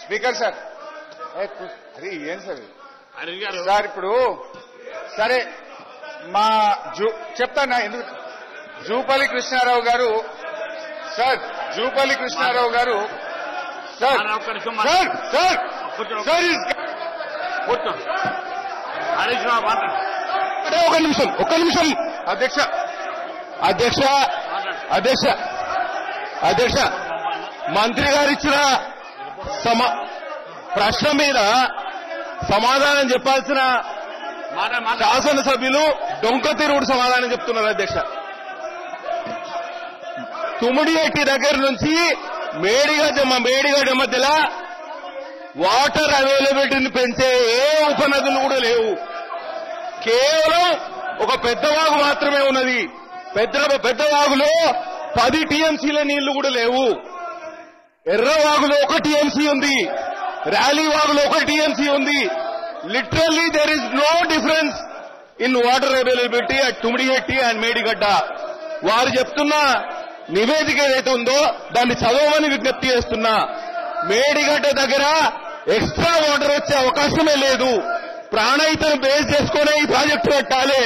Speaker sir అరే ఏం sir sir ఇప్పుడు సరే మా చెప్తానా ఎందుకు జూపల్లి కృష్ణారావు గారు సార్ జూపల్లి కృష్ణారావు గారు సార్ సార్ సార్ సార్ ఒక్క నిమిషం అధ్యక్ష అధ్యక్ష అధ్యక్ష అధ్యక్ష మంత్రి గారు ఇచ్చిన ప్రశ్న మీద సమాధానం చెప్పాల్సిన శాసనసభ్యులు డొంక తిరుగుడు సమాధానం చెప్తున్నారు అధ్యక్ష. తుమ్మిడిహట్టి దగ్గర నుంచి మేడిగడ్డ మధ్యలో వాటర్ అవైలబిలిటీని పెంచే ఏ ఉపనదులు కూడా లేవు. కేవలం ఒక పెద్ద వాగు మాత్రమే ఉన్నది. పెద్ద వాగులో 10 టీఎంసీల నీళ్లు కూడా లేవు. ఎర్రవాగులో 1 టీఎంసీ ఉంది. ర్యాలీ వాగులో 1 టీఎంసీ ఉంది. Literally there is no difference in water availability at Tummidihatti and Medigadda. వారు చెప్తున్న నివేదిక ఏదైతే ఉందో దాన్ని చదవమని విజ్ఞప్తి చేస్తున్నా. మేడిగడ్డ దగ్గర ఎక్స్ట్రా వాటర్ వచ్చే అవకాశమే లేదు. ప్రాణహితను బేస్ చేసుకునే ఈ ప్రాజెక్టు కట్టాలి.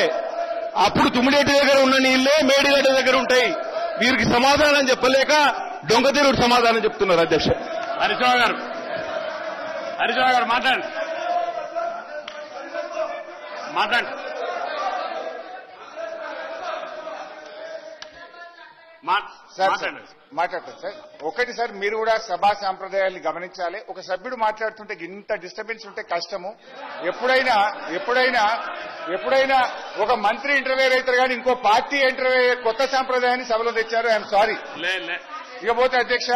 అప్పుడు తుమ్మిడిహట్టి దగ్గర ఉన్న నీళ్లే మేడిగడ్డ దగ్గర ఉంటాయి. వీరికి సమాధానం చెప్పలేక దొంగతిరుగుడు సమాధానం చెప్తున్నారు అధ్యక్ష. హరిశివ గారు మాట్లాడండి. మాట్లాడతారు సార్. ఒకటి సార్, మీరు కూడా సభా సాంప్రదాయాన్ని గమనించాలి. ఒక సభ్యుడు మాట్లాడుతుంటే ఇంత డిస్టర్బెన్స్ ఉంటే కష్టము. ఎప్పుడైనా ఒక మంత్రి ఇంటర్వ్యూ అవుతారు కానీ ఇంకో పార్టీ ఇంటర్వ్యూ కొత్త సాంప్రదాయాన్ని సభలో తెచ్చారు. I'm sorry. ఇకపోతే అధ్యక్ష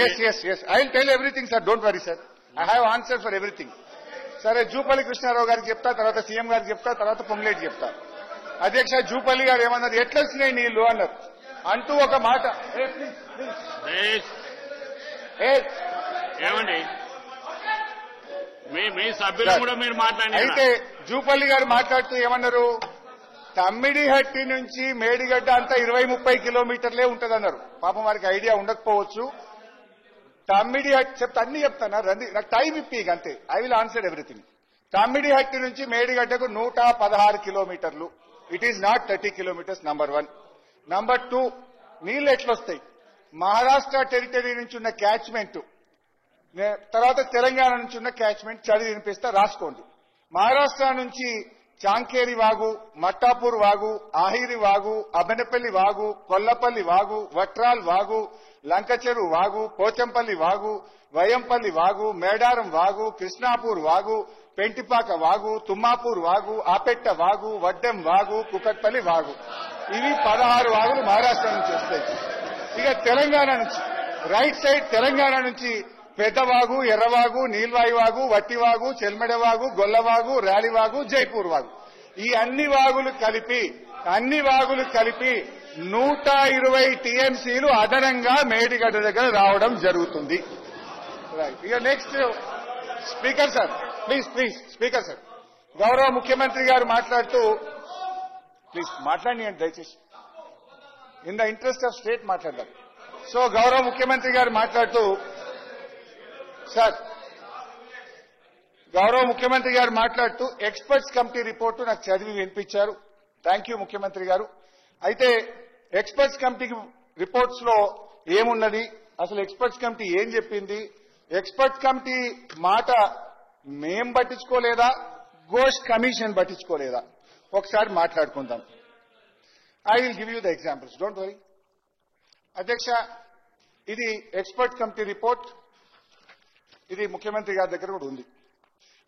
yes I will tell everything sir, don't worry sir, I have answer for everything. సరే, జూపల్లి కృష్ణారావు గారికి చెప్తా, తర్వాత సీఎం గారికి చెప్తా, తర్వాత పొంగులేటి చెప్తా. అధ్యక్ష, జూపల్లి గారు ఏమన్నారు, ఎట్లా వచ్చినాయి నీళ్లు అన్నారు అంటూ ఒక మాట. ఏమండి మీ సభ్యులు కూడా మీరు మాట్లాడండి. అయితే జూపల్లి గారు మాట్లాడుతూ ఏమన్నారు, తమ్మిడిహట్టి నుంచి మేడిగడ్డ అంతా 20-30 కిలోమీటర్లే ఉంటదన్నారు. పాపం వారికి ఐడియా ఉండకపోవచ్చు. తమ్మిడిహట్టి చెప్తా, అన్ని చెప్తాను రండి, నాకు టైం ఇప్పి అంతే. I will answer everything. Tummidihatti నుంచి మేడిగడ్డకు 116 కిలోమీటర్లు. It is not 30 kilometres. Number 1. Number 2, నీళ్లు ఎట్లొస్తాయి? మహారాష్ట్ర టెరిటరీ నుంచి ఉన్న క్యాచ్మెంట్, తర్వాత తెలంగాణ నుంచి ఉన్న క్యాచ్మెంట్ చదివి వినిపిస్తా, రాసుకోండి. మహారాష్ట్ర నుంచి చాంకేరి వాగు, మట్టాపూర్ వాగు, ఆహిరి వాగు, అబెనపల్లి వాగు, కొల్లపల్లి వాగు, వట్రాల్ వాగు, లంకచెరు వాగు, పోచంపల్లి వాగు, వయంపల్లి వాగు, మేడారం వాగు, కృష్ణాపూర్ వాగు, పెంటిపాక వాగు, తుమ్మాపూర్ వాగు, ఆపెట్ట వాగు, వడ్డెం వాగు, కుకట్పల్లి వాగు. ఇవి 16 వాగులు మహారాష్ట్ర నుంచి వస్తాయి. ఇక తెలంగాణ నుంచి రైట్ సైడ్ తెలంగాణ నుంచి పెద్దవాగు, ఎర్రవాగు, నీల్వాయి వాగు, వట్టివాగు, చెల్మెడవాగు, గొల్లవాగు, ర్యాలీవాగు, జైపూర్ వాగు. ఈ అన్ని వాగులు కలిపి 120 టీఎంసీలు అదనంగా మేడిగడ్డ దగ్గర రావడం జరుగుతుంది. ఇక next speaker sir, please speaker sir, గౌరవ ముఖ్యమంత్రి గారు మాట్లాడుతూ, ప్లీజ్ మాట్లాడియండి దయచేసి, in the interest of state మాట్లాడదాం. సో గౌరవ ముఖ్యమంత్రి గారు మాట్లాడుతూ, సార్ గౌరవ ముఖ్యమంత్రి గారు మాట్లాడుతూ ఎక్స్పర్ట్స్ కమిటీ రిపోర్టు నాకు చదివి వినిపించారు. థ్యాంక్ యూ ముఖ్యమంత్రి గారు. అయితే ఎక్స్పర్ట్స్ కమిటీ రిపోర్ట్స్ లో ఏమున్నది, అసలు ఎక్స్పర్ట్స్ కమిటీ ఏం చెప్పింది, ఎక్స్పర్ట్స్ కమిటీ మాట మేం పట్టించుకోలేదా, ఘోష్ కమిషన్ పట్టించుకోలేదా, ఒకసారి మాట్లాడుకుందాం. I will give you the examples, don't worry. అధ్యక్ష, ఇది ఎక్స్పర్ట్ కమిటీ రిపోర్ట్, ఇది ముఖ్యమంత్రి గారి దగ్గర కూడా ఉంది.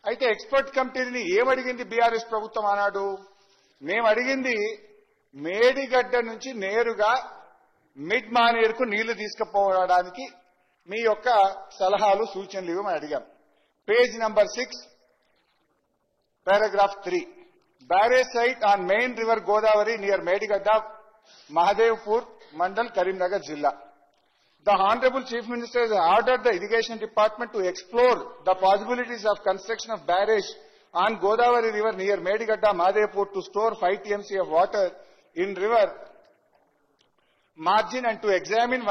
అయితే ఎక్స్పర్ట్ కమిటీని ఏమడిగింది బీఆర్ఎస్ ప్రభుత్వం ఆనాడు? మేము అడిగింది మేడిగడ్డ నుంచి నేరుగా మిడ్ మానేరుకు నీళ్లు తీసుకుపోవడానికి మీ యొక్క సలహాలు సూచనలు ఇవ్వమని అడిగాం. Page number 6, paragraph 3. Barrage site on main river Godavari near Medigadda, Mahadevpur mandal, Karimnagar జిల్లా. The Honorable Chief Minister has ordered the Irrigation Department to explore the possibilities of construction of barrage on Godavari River near Medigadda, Mahadevpur to store 5 TMC of water in river margin and to examine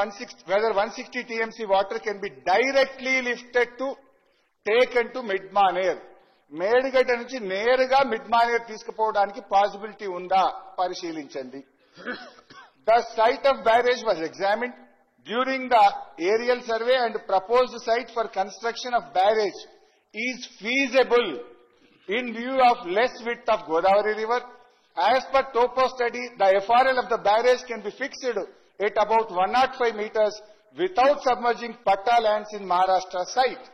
whether 160 TMC water can be directly lifted to taken to Midmaner. Medigadda నుంచి నేరుగా మిడ్మానేర్ తీసుకుపోవడానికి possibility ఉందా పరిశీలించండి. The site of barrage was examined during the aerial survey and proposed site for construction of barrage is feasible in view of less width of Godavari river. As per topo study, the FRL of the barrage can be fixed at about 105 meters without submerging Patta lands in Maharashtra site.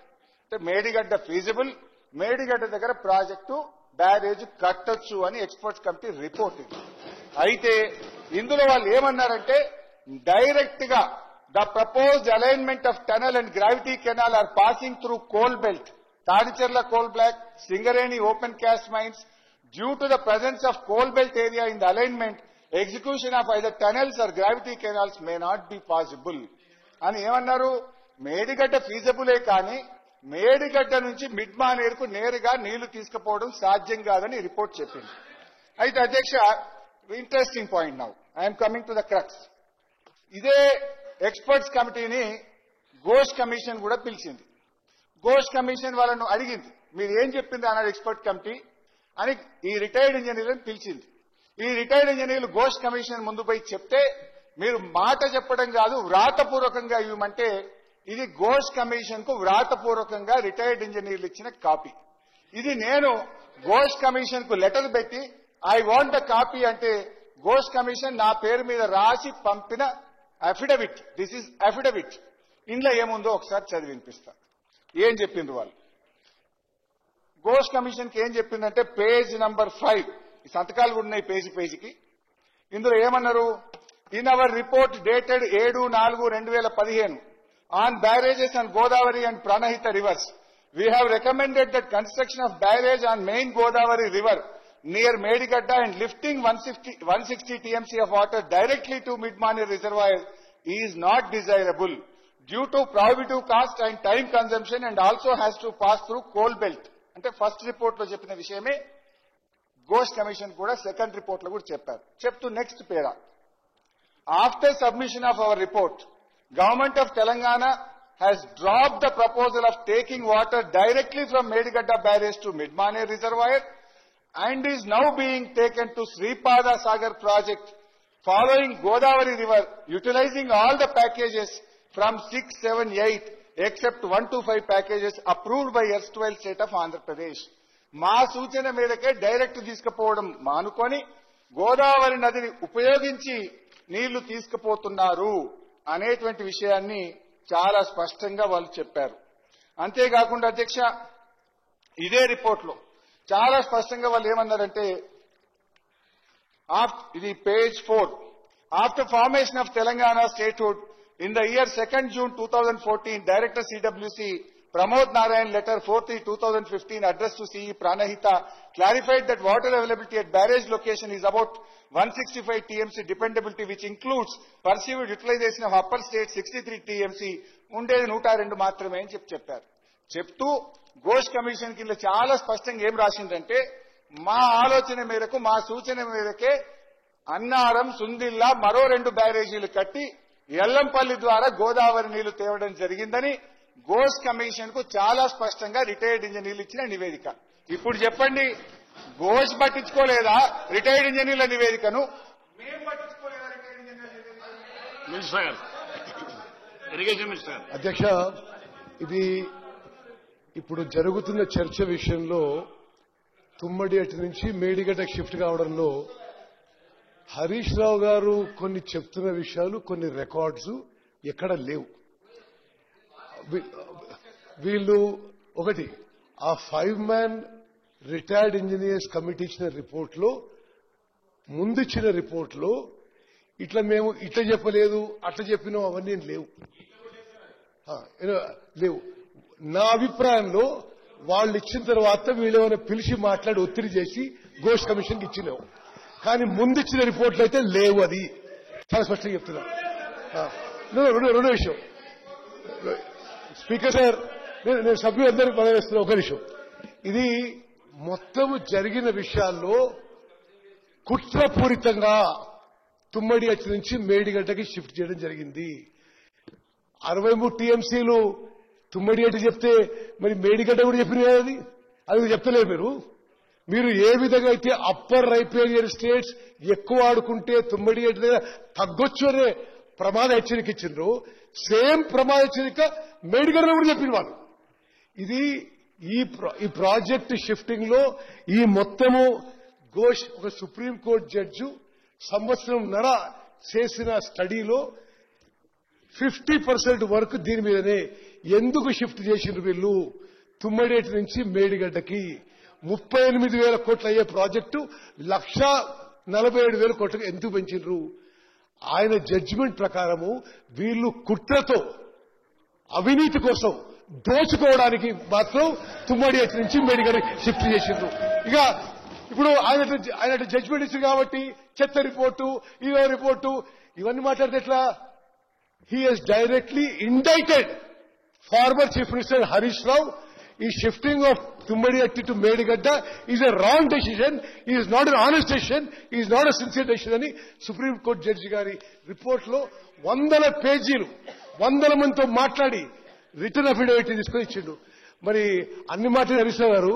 Medigadda feasible, Medigadda దగ్గర project barrage కట్టొచ్చు అని experts committee report. అయితే ఇందులో వాళ్ళు ఏమన్నారంటే direct గా the proposed alignment of tunnel and gravity canal are passing through coal belt, Tadicherla coal block, Singareni open cast mines. Due to the presence of coal belt area in the alignment, execution of either tunnels or gravity canals may not be possible అని ఏమన్నారు. మేడిగడ్డ ఫీజబులే కానీ మేడిగడ్డ నుంచి మిడ్మానేర్కు నేరుగా నీళ్లు తీసుకుపోవడం సాధ్యం కాదని report చెప్పింది. అయితే అధ్యక్ష, interesting point now I'm coming to the crux. ఇదే ఎక్స్పర్ట్స్ కమిటీని ఘోష్ కమిషన్ కూడా పిలిచింది. ఘోష్ కమిషన్ వాళ్ళను అడిగింది, మీరు ఏం చెప్పింది అన్నాడు ఎక్స్పర్ట్ కమిటీ అని ఈ రిటైర్డ్ ఇంజనీర్లను పిలిచింది. ఈ రిటైర్డ్ ఇంజనీర్లు ఘోష్ కమిషన్ ముందు పోయి చెప్తే, మీరు మాట చెప్పడం కాదు వ్రాతపూర్వకంగా ఇవ్వమంటే, ఇది ఘోష్ కమిషన్ కు వ్రాతపూర్వకంగా రిటైర్డ్ ఇంజనీర్లు ఇచ్చిన కాపీ. ఇది నేను ఘోష్ కమిషన్ కు లెటర్ పెట్టి ఐ వాంట్ ద కాపీ అంటే ఘోష్ కమిషన్ నా పేరు మీద రాసి పంపిన అఫిడవిట్. This is affidavit. ఇందులో ఏముందో ఒకసారి చదివి వినిపిస్తా. ఏం చెప్పింది వాళ్ళు. ఘోష్ కమిషన్ కి ఏం చెప్పిందంటే పేజ్ నంబర్ 5, ఈ సంతకాలు కూడా ఉన్నాయి పేజీకి. ఇందులో ఏమన్నారు, in our report dated 7/4/2015 on barrages on Godavari and Pranahita rivers, we have recommended that construction of barrage on main Godavari river near Medigadda and lifting 160 TMC of water directly to Midmaner reservoir is not desirable due to prohibitive cost and time consumption and also has to pass through coal belt. అంటే first report లో చెప్పిన విషయమే Ghosh commission కూడా second report లో కూడా చెప్పారు. చెప్తూ next para, after submission of our report, Government of Telangana has dropped the proposal of taking water directly from Medigadda barrage to Midmaner reservoir and is now being taken to Sripada Sagar project following Godavari river, utilizing all the packages from 6, 7, 8 except 1 to 5 packages approved by erstwhile state of Andhra Pradesh. మా సూచన మేరకే direct తీసుకుపోవడం మానుకొని గోదావరి నదిని ఉపయోగించి నీళ్లు తీసుకుపోతున్నారు అనేటువంటి విషయాన్ని చాలా స్పష్టంగా వాళ్ళు చెప్పారు. అంతేకాకుండా అధ్యక్ష, ఇదే రిపోర్ట్లో చాలా స్పష్టంగా వాళ్ళు ఏమన్నారంటే, ఇది page 4, after formation of Telangana statehood in the year 2 June 2014, director CWC Pramod Narayan letter 4/3/2015 addressed to CE Pranahita clarified that water availability at barrage location is about 165 TMC dependability, which includes perceived utilization of upper state 63 TMC, ఉండేది 102 మాత్రమే అని చెప్పారు. చెప్తూ Ghosh commission కింద చాలా స్పష్టంగా ఏం రాసిందంటే, మా ఆలోచన మేరకు మా సూచన మేరకే అన్నారం, సుందిల్లా మరో 2 బ్యారేజీలు కట్టి ఎల్లంపల్లి ద్వారా గోదావరి నీళ్లు తేవడం జరిగిందని ఘోష్ కమిషన్ కు చాలా స్పష్టంగా రిటైర్డ్ ఇంజనీర్లు ఇచ్చిన నివేదిక. ఇప్పుడు చెప్పండి, ఘోష్ పట్టించుకోలేదా రిటైర్డ్ ఇంజనీర్ల నివేదికను? మేము పట్టించుకోలేదా రిటైర్డ్ ఇంజనీర్ల నివేదికను? మినిస్టర్ గారు, ఇరిగేషన్ మినిస్టర్. అధ్యక్ష, ఇది ఇప్పుడు జరుగుతున్న చర్చ విషయంలో తుమ్మడి అటు నుంచి మేడిగడ్డకు షిఫ్ట్ కావడంలో హరీష్ రావు గారు కొన్ని చెప్తున్న విషయాలు, కొన్ని రికార్డ్స్ ఎక్కడ లేవు. వీళ్ళు ఒకటి, ఆ 5-man రిటైర్డ్ ఇంజనీర్స్ కమిటీ ఇచ్చిన రిపోర్ట్లో, ముందిచ్చిన రిపోర్ట్లో ఇట్లా మేము ఇట్లా చెప్పలేదు అట్లా చెప్పినాం అవన్నీ లేవు. నా అభిప్రాయంలో వాళ్ళు ఇచ్చిన తర్వాత వీళ్ళు ఏమైనా పిలిచి మాట్లాడి ఒత్తిడి చేసి ఘోష్ కమిషన్కి ఇచ్చినావు, కానీ ముందిచ్చిన రిపోర్ట్లు అయితే లేవు. అది చాలా స్పష్టంగా చెప్తున్నా. రెండో విషయం, స్పీకర్ సార్, నేను సభ్యులందరికీ పదవేస్తున్నా. ఒక నిమిషం, ఇది మొత్తం జరిగిన విషయాల్లో కుట్రపూరితంగా తుమ్మడి అట్టి నుంచి మేడిగడ్డకి షిఫ్ట్ చేయడం జరిగింది. 63 టీఎంసీలు తుమ్మడి అట్టి చెప్తే మరి మేడిగడ్డ కూడా చెప్పినది అది చెప్తలేదు. మీరు ఏ విధంగా అయితే అప్పర్ రైపేరియర్ స్టేట్స్ ఎక్కువ ఆడుకుంటే తుమ్మడి అట్టి దగ్గర తగ్గొచ్చు అనే ప్రమాద హెచ్చరిక ఇచ్చిండ్రు, సేమ్ ప్రమాద హెచ్చరిక మేడిగడ్డ కూడా చెప్పిన వాళ్ళు. ఇది ఈ ప్రాజెక్ట్ షిఫ్టింగ్ లో ఈ మొత్తము ఘోష్ ఒక సుప్రీంకోర్టు జడ్జి సంవత్సరంన్నర చేసిన స్టడీలో 50% వర్క్ దీని మీదనే. ఎందుకు షిఫ్ట్ చేసిండ్రు వీళ్ళు తుమ్మడేటి నుంచి మేడిగడ్డకి? 38,000 కోట్లు అయ్యే ప్రాజెక్టు 1,47,000 కోట్లకు ఎందుకు పెంచిండ్రు? ఆయన జడ్జిమెంట్ ప్రకారము వీళ్ళు కుట్రతో అవినీతి కోసం దోచుకోవడానికి మాత్రం తుమ్మడేటి నుంచి మేడిగడ్డ షిఫ్ట్ చేసిండ్రు. ఇక ఇప్పుడు ఆయన జడ్జిమెంట్ ఇచ్చింది కాబట్టి చెత్త రిపోర్టు, ఈవో రిపోర్టు ఇవన్నీ మాట్లాడితే ఎట్లా? He has directly indicted former Chief Minister Harish Rao. Is shifting of Tummadiatti to Medigadda is a wrong decision. It is not an honest decision. It is not a sincere decision అని supreme court judge గారి report లో 100 పేజీలు 100 మందితో మాట్లాడి return affidavit తీసుకొని ఇచ్చిండు. మరి అన్ని మాటలు హరీష్ రావు గారు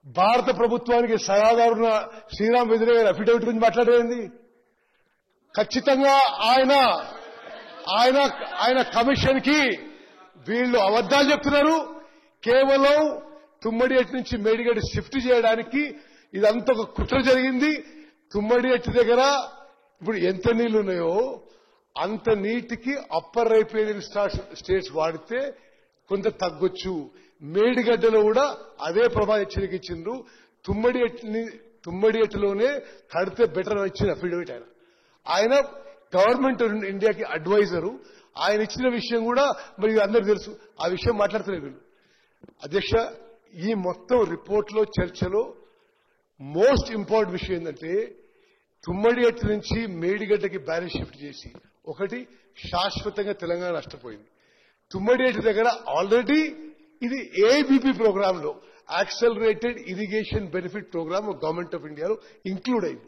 భారత ప్రభుత్వానికి సలహాదారున్న శ్రీరామ్ వెదిరే గారి అఫిడవిట్ గురించి మాట్లాడేది. ఖచ్చితంగా ఆయన కమిషన్ కి వీళ్ళు అబద్దాలు చెప్తున్నారు. కేవలం తుమ్మడిహట్టి నుంచి మేడిగడ్డ షిఫ్ట్ చేయడానికి ఇదంతా ఒక కుట్ర జరిగింది. తుమ్మడిహట్టి దగ్గర ఇప్పుడు ఎంత నీళ్లు ఉన్నాయో అంత నీటికి అప్పర్ రైపేరియర్ స్టేట్స్ వాడితే కొంత తగ్గొచ్చు. మేడిగడ్డలో కూడా అదే ప్రమాద హెచ్చరిక ఇచ్చిండ్రు. తుమ్మడిహట్టిలోనే కడితే బెటర్ ఇచ్చిన అఫిడవిట్ ఆయన గవర్నమెంట్ ఇండియాకి అడ్వైజరు. ఆయన ఇచ్చిన విషయం కూడా మరి అందరికీ తెలుసు. ఆ విషయం మాట్లాడుతున్నారు వీళ్ళు. అధ్యక్ష, ఈ మొత్తం రిపోర్ట్ లో చర్చలో మోస్ట్ ఇంపార్టెంట్ విషయం ఏంటంటే తుమ్మడిహట్టి నుంచి మేడిగడ్డకి బ్యారేజ్ షిఫ్ట్ చేసి ఒకటి శాశ్వతంగా తెలంగాణ నష్టపోయింది. తుమ్మడిహట్టి దగ్గర ఆల్రెడీ ఇది ఏబీపీ ప్రోగ్రామ్ లో accelerated irrigation benefit program government of ఇండియాలో ఇంక్లూడ్ అయింది.